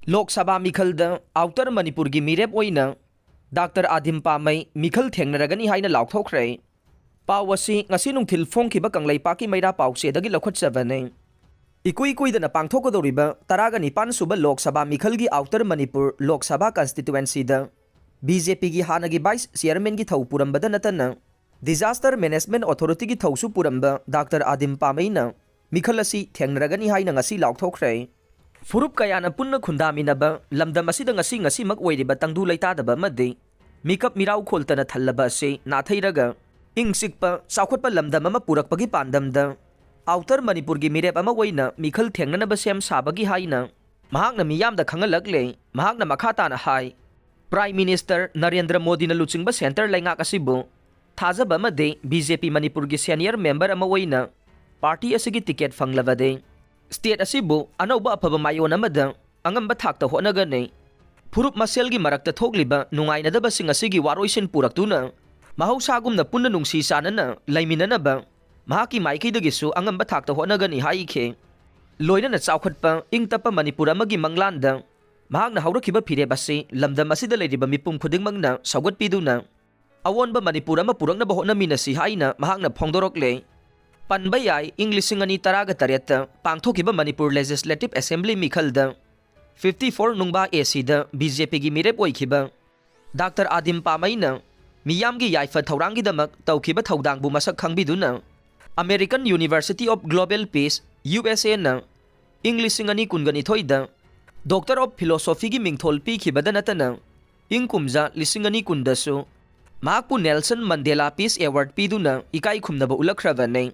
लोक सभा मिखलदा आउटर मणिपुर की मिरेप ओइना डॉक्टर आदिम पामई मिखल थेंगनरगनी हाइना लाउथोखरे पाव असी ngasi nungthil phongkhiba kanglaipa maira pausedagi lokhotchabane ikui kuidana pangthokadoriba taraga nipan suba lok sabha mikhalgi outer manipur lok sabha constituency da BJP gi hanagi vice chairman gi thau purambada natana disaster management authority gi thausu puramba Dr. Adim Pamaina mikhal asi thengnaragani haina ngasi laukthokre furup kayana punna khundaminaba lamdam asida ngasi mak oiriba tangdu leitadaba madi mikap mirau kholtana thallaba se nathairaga ingsikpa sakhotpa lamdam ama purakpagi pandamda outer manipur gi mirep ama oina mikhal thengnanaba sem sabagi haina mahakna miyamda khangalakle mahakna makhatana hai Prime Minister Narendra Modi na luchingba center lainga kasibu thajaba made BJP Manipur gi senior member ama oina party asigi ticket fanglabade state asibu anauba aphaba mayon amada angamba thakta honagane furup masel gi marakta thogliba nungainadaba sing asigi waroisin puraktuna mahausaagumna punna nungsi sanana laiminanaba mahaki maikaidagisu angamba thakta honagani haike loinana chawkhatpa ingtapa Manipur amagi manglanda mahakna haurakhiba phireb ase lamdam asida leiriba mipum khudingmangna sawgatpiduna awonba Manipur ama puraknaba honnaminasi haina mahakna phongdorokle panba yai English ani taraga tareta pangthokiba Manipur Legislative Assembly mikhalda 54 nungba AC da BJP gi mirep oikhiba Dr. Adim Pamaina miyamgi yaifa thaurangi damak tawkhiba thaudangbu masak khangbiduna American University of Global Peace USA na English ani kungani thoida Doctor of Philosophy gi mingthol pi khibada natana ingkumja lisingani kundasu mahakpu Nelson Mandela Peace Award piduna ikai khumnaba ulakhrabane